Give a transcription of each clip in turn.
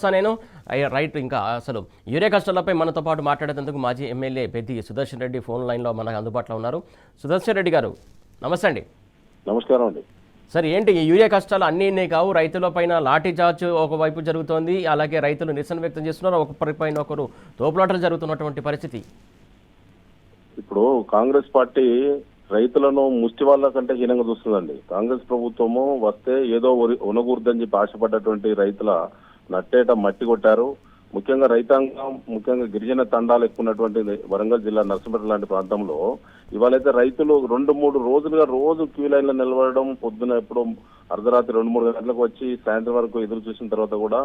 వస్తా నేను. రైట్, ఇంకా అసలు యూరియా కష్టాలపై మనతో పాటు మాట్లాడేందుకు మాజీ ఎమ్మెల్యే పెద్ది సుదర్శన్ రెడ్డి ఫోన్ లైన్లో మనకు అందుబాటులో ఉన్నారు. సుదర్శన్ రెడ్డి గారు నమస్తే అండి. నమస్కారం అండి. సార్, ఏంటి ఈ యూరియా కష్టాలు అన్నీ కావు, రైతుల పైన లాఠీ చార్జ్ ఒకవైపు జరుగుతోంది, అలాగే రైతులు నిరసన వ్యక్తం చేస్తున్నారు, ఒకరిపైన ఒకరు తోపులాటలు జరుగుతున్నటువంటి పరిస్థితి. ఇప్పుడు కాంగ్రెస్ పార్టీ రైతులను ముష్టి వాళ్ళ కంటే హీనంగా చూస్తుందండి. కాంగ్రెస్ ప్రభుత్వము వస్తే ఏదో ఉనగూర్దని చెప్పి ఆశపడ్డటువంటి రైతుల నట్టేట మట్టి కొట్టారు. ముఖ్యంగా రైతాంగం, ముఖ్యంగా గిరిజన తండాలు ఎక్కువ ఉన్నటువంటి వరంగల్ జిల్లా నర్సింపేట లాంటి ప్రాంతంలో ఇవాళైతే రైతులు 2-3 రోజులుగా రోజు క్యూ లైన్లో నిలబడడం, పొద్దున ఎప్పుడు అర్ధరాత్రి 2-3 గంటలకు వచ్చి సాయంత్రం వరకు ఎదురు చూసిన తర్వాత కూడా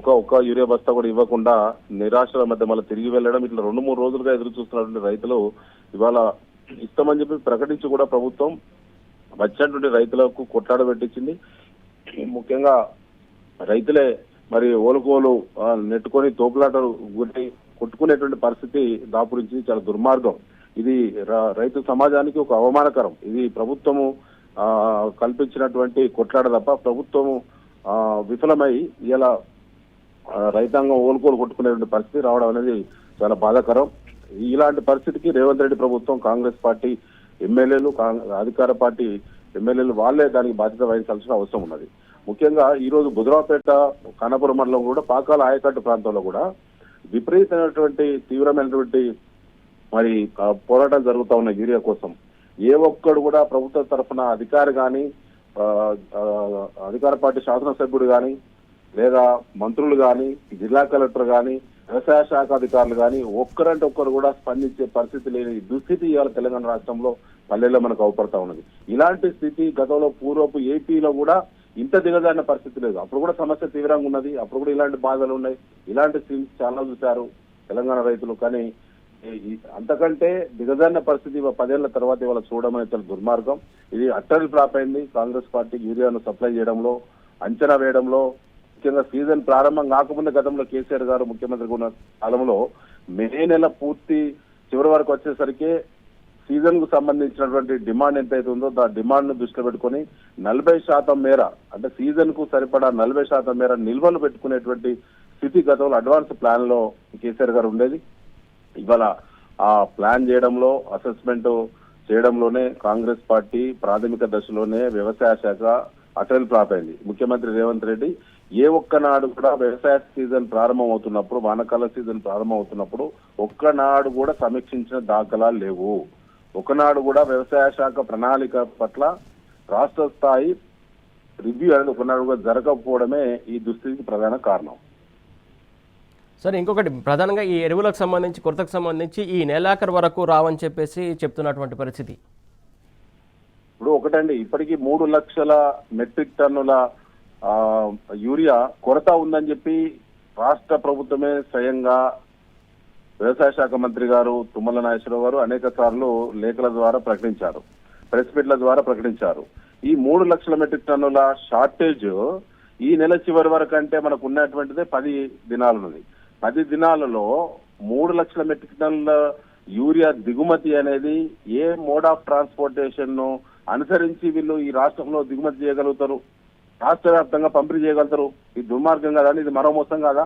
ఒక యూరియా బస్తా కూడా ఇవ్వకుండా నిరాశల మధ్య మళ్ళీ తిరిగి వెళ్ళడం, ఇట్లా 2-3 రోజులుగా ఎదురు చూస్తున్నటువంటి రైతులు ఇవాళ ఇస్తామని చెప్పి ప్రకటించి కూడా ప్రభుత్వం వచ్చినటువంటి రైతులకు కొట్లాడ పెట్టించింది. ముఖ్యంగా రైతులే మరి ఓలుకోలు నెట్టుకొని తోపులాటలు గురి కొట్టుకునేటువంటి పరిస్థితి దాపురించి చాలా దుర్మార్గం. ఇది రైతు సమాజానికి ఒక అవమానకరం. ఇది ప్రభుత్వము కల్పించినటువంటి కొట్లాడ తప్ప ప్రభుత్వము విఫలమై ఇలా రైతాంగం ఓలుకోలు కొట్టుకునేటువంటి పరిస్థితి రావడం అనేది చాలా బాధాకరం. ఇలాంటి పరిస్థితికి రేవంత్ రెడ్డి ప్రభుత్వం, కాంగ్రెస్ పార్టీ ఎమ్మెల్యేలు, అధికార పార్టీ ఎమ్మెల్యేలు వాళ్ళే దానికి బాధ్యత వహించాల్సిన అవసరం ఉన్నది. ముఖ్యంగా ఈ రోజు బుధరావుపేట, ఖానాపురం మండలం కూడా పాకాల ఆయకట్టు ప్రాంతంలో కూడా విపరీతమైనటువంటి తీవ్రమైనటువంటి మరి పోరాటం జరుగుతా ఉన్న యూరియా కోసం. ఏ ఒక్కడు కూడా ప్రభుత్వ తరఫున అధికారి కానీ, అధికార పార్టీ శాసనసభ్యుడు కానీ, లేదా మంత్రులు కానీ, జిల్లా కలెక్టర్ కానీ, వ్యవసాయ శాఖ అధికారులు కానీ ఒక్కరంటే ఒక్కరు కూడా స్పందించే పరిస్థితి లేని దుస్థితి ఇవాళ తెలంగాణ రాష్ట్రంలో పల్లెల్లో మనకు అవపడతా ఉన్నది. ఇలాంటి స్థితి గతంలో పూర్వపు ఏపీలో కూడా ఇంత దిగజారిన పరిస్థితి లేదు. అప్పుడు కూడా సమస్య తీవ్రంగా ఉన్నది, అప్పుడు కూడా ఇలాంటి బాధలు ఉన్నాయి. ఇలాంటి సీన్స్ చాలా చూశారు తెలంగాణ రైతులు. కానీ అంతకంటే దిగజారిన పరిస్థితి 10 ఏళ్ల తర్వాత ఇవాళ చూడడం అనేది చాలా దుర్మార్గం. ఇది అట్టల్ ఫ్లాప్ అయింది కాంగ్రెస్ పార్టీ యూరియాను సప్లై చేయడంలో, అంచనా వేయడంలో. ముఖ్యంగా సీజన్ ప్రారంభం కాకముందే గతంలో కేసీఆర్ గారు ముఖ్యమంత్రిగా ఉన్న కాలంలో మే నెల పూర్తి చివరి వరకు వచ్చేసరికి సీజన్ కు సంబంధించినటువంటి డిమాండ్ ఎంతైతే ఉందో ఆ డిమాండ్ ను దృష్టిలో పెట్టుకుని 40% మేర, అంటే సీజన్ కు సరిపడా 40% మేర నిల్వలు పెట్టుకునేటువంటి స్థితి గతంలో అడ్వాన్స్ ప్లాన్ లో కేసీఆర్ గారు ఉండేది. ఇవాళ ఆ ప్లాన్ చేయడంలో, అసెస్మెంట్ చేయడంలోనే కాంగ్రెస్ పార్టీ ప్రాథమిక దశలోనే వ్యవసాయ శాఖ అటల్ ఫ్లాప్ అయింది. ముఖ్యమంత్రి రేవంత్ రెడ్డి ఏ ఒక్కనాడు కూడా వ్యవసాయ సీజన్ ప్రారంభం అవుతున్నప్పుడు, వానాకాల సీజన్ ప్రారంభం అవుతున్నప్పుడు ఒక్కనాడు కూడా సమీక్షించిన దాఖలాలు లేవు. ఒకనాడు కూడా వ్యవసాయ శాఖ ప్రణాళిక పట్ల రాష్ట్ర స్థాయి రివ్యూ అనేది ఒకనాడు కూడా జరగకపోవడమే ఈ దుస్థితికి ప్రధాన కారణం. సరే, ఇంకొకటి ప్రధానంగా ఈ ఎరువులకు సంబంధించి, కొరతకు సంబంధించి ఈ నెలాఖరు వరకు రావని చెప్పేసి చెప్తున్నటువంటి పరిస్థితి. ఇప్పుడు ఒకటండి, ఇప్పటికీ 3 లక్షల మెట్రిక్ టన్నుల యూరియా కొరత ఉందని చెప్పి రాష్ట్ర ప్రభుత్వమే స్వయంగా వ్యవసాయ శాఖ మంత్రి గారు తుమ్మల నాగేశ్వరరావు గారు అనేక సార్లు లేఖల ద్వారా ప్రకటించారు, ప్రెస్ మీట్ల ద్వారా ప్రకటించారు. ఈ 3 లక్షల మెట్రిక్ టన్నుల షార్టేజ్ ఈ నెల చివరి వరకు అంటే మనకు ఉన్నటువంటిదే 10 దినాలు ఉన్నది. 10 దినాలలో 3 లక్షల మెట్రిక్ టన్నుల యూరియా దిగుమతి అనేది ఏ మోడ్ ఆఫ్ ట్రాన్స్పోర్టేషన్ ను అనుసరించి వీళ్ళు ఈ రాష్ట్రంలో దిగుమతి చేయగలుగుతారు, రాష్ట్ర వ్యాప్తంగా పంపిణీ చేయగలుగుతారు? ఇది దుర్మార్గం కదా, ఇది మరో మోసం కాదా?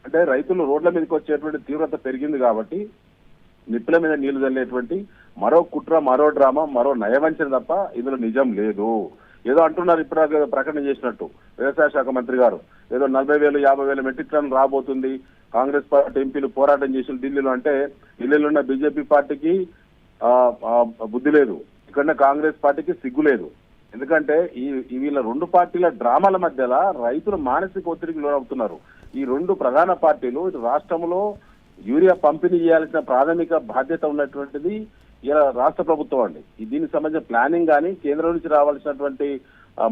అంటే రైతులు రోడ్ల మీదకి వచ్చేటువంటి తీవ్రత పెరిగింది కాబట్టి నిప్పుల మీద నీళ్లు చల్లేటువంటి మరో కుట్ర, మరో డ్రామా, మరో నయవంచన తప్ప ఇందులో నిజం లేదు. ఏదో అంటున్నారు ఇప్పుడు ప్రకటన చేసినట్టు వ్యవసాయ శాఖ మంత్రి గారు, ఏదో 40,000 50,000 మెట్రిక్ టన్నులు రాబోతుంది, కాంగ్రెస్ పార్టీ ఎంపీలు పోరాటం చేసిన ఢిల్లీలో. అంటే ఢిల్లీలో ఉన్న బీజేపీ పార్టీకి బుద్ధి లేదు, ఇక్కడ కాంగ్రెస్ పార్టీకి సిగ్గు లేదు. ఎందుకంటే వీళ్ళ 2 పార్టీల డ్రామాల మధ్యలో రైతులు మానసిక ఒత్తిడికి లోనవుతున్నారు. ఈ 2 ప్రధాన పార్టీలు రాష్ట్రంలో యూరియా పంపిణీ చేయాల్సిన ప్రాథమిక బాధ్యత ఉన్నటువంటిది ఇలా రాష్ట్ర ప్రభుత్వం అండి. దీనికి సంబంధించిన ప్లానింగ్ కానీ, కేంద్రం నుంచి రావాల్సినటువంటి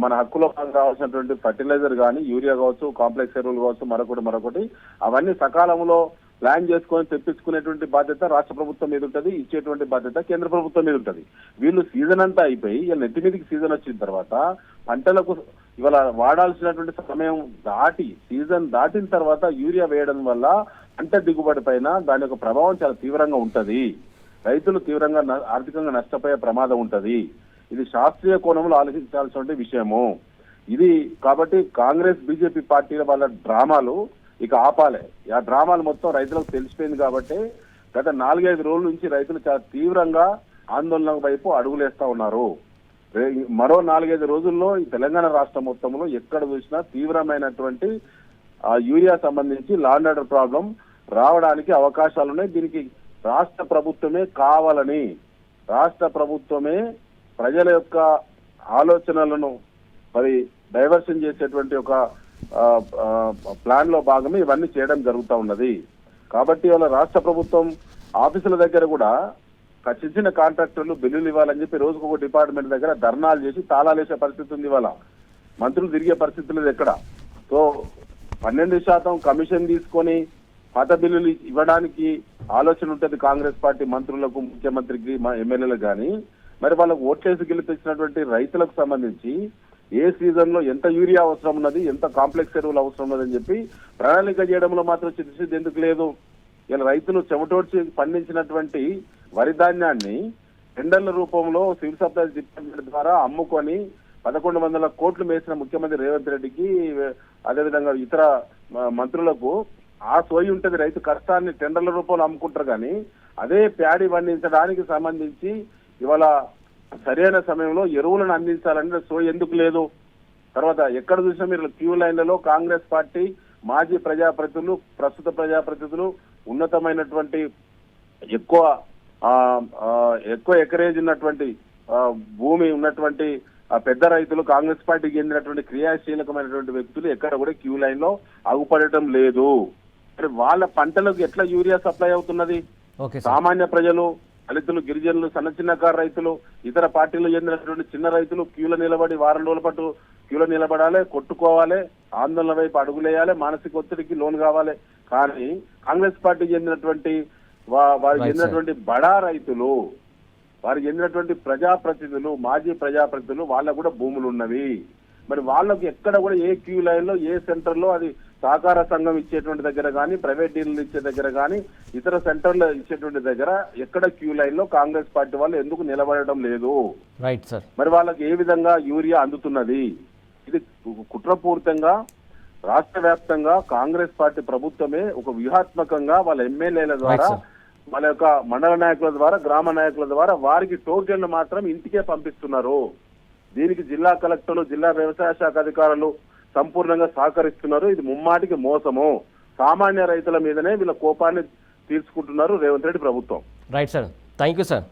మన హక్కులో రావాల్సినటువంటి ఫర్టిలైజర్ కానీ, యూరియా కావచ్చు, కాంప్లెక్స్ ఎరువులు కావచ్చు, మరొకటి అవన్నీ సకాలంలో ప్లాన్ చేసుకొని తెప్పించుకునేటువంటి బాధ్యత రాష్ట్ర ప్రభుత్వం మీద ఉంటుంది, ఇచ్చేటువంటి బాధ్యత కేంద్ర ప్రభుత్వం మీద ఉంటుంది. వీళ్ళు సీజన్ అంతా అయిపోయి ఇలా నెత్తి మీదకి సీజన్ వచ్చిన తర్వాత పంటలకు ఇవాళ వాడాల్సినటువంటి సమయం దాటి, సీజన్ దాటిన తర్వాత యూరియా వేయడం వల్ల పంట దిగుబడి పైన దాని యొక్క ప్రభావం చాలా తీవ్రంగా ఉంటది. రైతులు తీవ్రంగా ఆర్థికంగా నష్టపోయే ప్రమాదం ఉంటది. ఇది శాస్త్రీయ కోణంలో ఆలోచించాల్సిన విషయము ఇది. కాబట్టి కాంగ్రెస్ బీజేపీ పార్టీల వాళ్ళ డ్రామాలు ఇక ఆపాలి. ఆ డ్రామాలు మొత్తం రైతులకు తెలిసిపోయింది కాబట్టి గత 4-5 రోజుల నుంచి రైతులు చాలా తీవ్రంగా ఆందోళన వైపు అడుగులేస్తా ఉన్నారు. మరో 4-5 రోజుల్లో ఈ తెలంగాణ రాష్ట్రం మొత్తంలో ఎక్కడ చూసినా తీవ్రమైనటువంటి యూరియా సంబంధించి లా అండ్ ఆర్డర్ ప్రాబ్లం రావడానికి అవకాశాలు ఉన్నాయి. దీనికి రాష్ట్ర ప్రభుత్వమే కావాలని, రాష్ట్ర ప్రభుత్వమే ప్రజల యొక్క ఆలోచనలను మరి డైవర్షన్ చేసేటువంటి ఒక ప్లాన్ లో భాగమే ఇవన్నీ చేయడం జరుగుతూ ఉన్నది. కాబట్టి వాళ్ళ రాష్ట్ర ప్రభుత్వం ఆఫీసుల దగ్గర కూడా చిన్న కాంట్రాక్టర్లు బిల్లులు ఇవ్వాలని చెప్పి రోజుకు ఒక డిపార్ట్మెంట్ దగ్గర ధర్నాలు చేసి తాళాలు వేసే పరిస్థితి ఉంది. ఇవాళ మంత్రులు తిరిగే పరిస్థితి లేదు ఎక్కడ. సో 12% కమిషన్ తీసుకొని పాత బిల్లులు ఇవ్వడానికి ఆలోచన ఉంటుంది కాంగ్రెస్ పార్టీ మంత్రులకు, ముఖ్యమంత్రికి, ఎమ్మెల్యేలకు. కానీ మరి వాళ్ళకు ఓట్లేసి గెలిపించినటువంటి రైతులకు సంబంధించి ఏ సీజన్ లో ఎంత యూరియా అవసరం ఉన్నది, ఎంత కాంప్లెక్స్ ఎరువులు అవసరం ఉన్నదని చెప్పి ప్రణాళిక చేయడంలో మాత్రం చిత్తశుద్ధి ఎందుకు లేదు? ఇలా రైతులు చెమటోడ్చి పండించినటువంటి వరి ధాన్యాన్ని టెండర్ల రూపంలో సివిల్ సప్లైస్ డిపార్ట్మెంట్ ద్వారా అమ్ముకొని 1100 కోట్లు వేసిన ముఖ్యమంత్రి రేవంత్ రెడ్డికి, అదేవిధంగా ఇతర మంత్రులకు ఆ సోయి ఉంటుంది. రైతు కష్టాన్ని టెండర్ల రూపంలో అమ్ముకుంటారు. కానీ అదే ప్యాడీ పండించడానికి సంబంధించి ఇవాళ సరైన సమయంలో ఎరువులను అందించాలంటే సోయి ఎందుకు లేదు? తర్వాత ఎక్కడ చూసినా మీరు క్యూ లైన్లలో కాంగ్రెస్ పార్టీ మాజీ ప్రజాప్రతినిధులు, ప్రస్తుత ప్రజాప్రతినిధులు, ఉన్నతమైనటువంటి ఎక్కువ ఎకరేజ్ ఉన్నటువంటి భూమి ఉన్నటువంటి పెద్ద రైతులు, కాంగ్రెస్ పార్టీకి చెందినటువంటి క్రియాశీలకమైనటువంటి వ్యక్తులు ఎక్కడ కూడా క్యూ లైన్ లో ఆగుపడటం లేదు. వాళ్ళ పంటలకు ఎట్లా యూరియా సప్లై అవుతున్నది? సామాన్య ప్రజలు, దళితులు, గిరిజనులు, చిన్నకారు రైతులు, ఇతర పార్టీలు చెందినటువంటి చిన్న రైతులు క్యూలో నిలబడి వారం రోజుల పాటు క్యూలో నిలబడాలి, కొట్టుకోవాలి, ఆందోళన వైపు అడుగులేయాలి, మానసిక ఒత్తిడికి లోన్ కావాలి. కానీ కాంగ్రెస్ పార్టీ చెందినటువంటి వారికి చెందినటువంటి బడా రైతులు, వారికి చెందినటువంటి ప్రజాప్రతినిధులు, మాజీ ప్రజాప్రతినిధులు, వాళ్ళకు కూడా భూములు ఉన్నవి. మరి వాళ్ళకు ఎక్కడ కూడా ఏ క్యూ లైన్ లో, ఏ సెంటర్ లో, అది సహకార సంఘం ఇచ్చేటువంటి దగ్గర కానీ, ప్రైవేట్ డీలర్లు ఇచ్చే దగ్గర కానీ, ఇతర సెంటర్లు ఇచ్చేటువంటి దగ్గర ఎక్కడ క్యూ లైన్ లో కాంగ్రెస్ పార్టీ వాళ్ళు ఎందుకు నిలబడటం లేదు? Right sir. మరి వాళ్ళకి ఏ విధంగా యూరియా అందుతున్నది? ఇది కుట్రపూరితంగా రాష్ట్ర వ్యాప్తంగా కాంగ్రెస్ పార్టీ ప్రభుత్వమే ఒక వ్యూహాత్మకంగా వాళ్ళ ఎమ్మెల్యేల ద్వారా, వాళ్ళ యొక్క మండల నాయకుల ద్వారా, గ్రామ నాయకుల ద్వారా వారికి టోకెన్లు మాత్రం ఇంటికే పంపిస్తున్నారు. దీనికి జిల్లా కలెక్టర్లు, జిల్లా వ్యవసాయ శాఖ అధికారులు సంపూర్ణంగా సహకరిస్తున్నారు. ఇది ముమ్మాటికి మోసము. సామాన్య రైతుల మీదనే వీళ్ళ కోపాన్ని తీర్చుకుంటున్నారు రేవంత్ రెడ్డి ప్రభుత్వం. Right sir, thank you sir.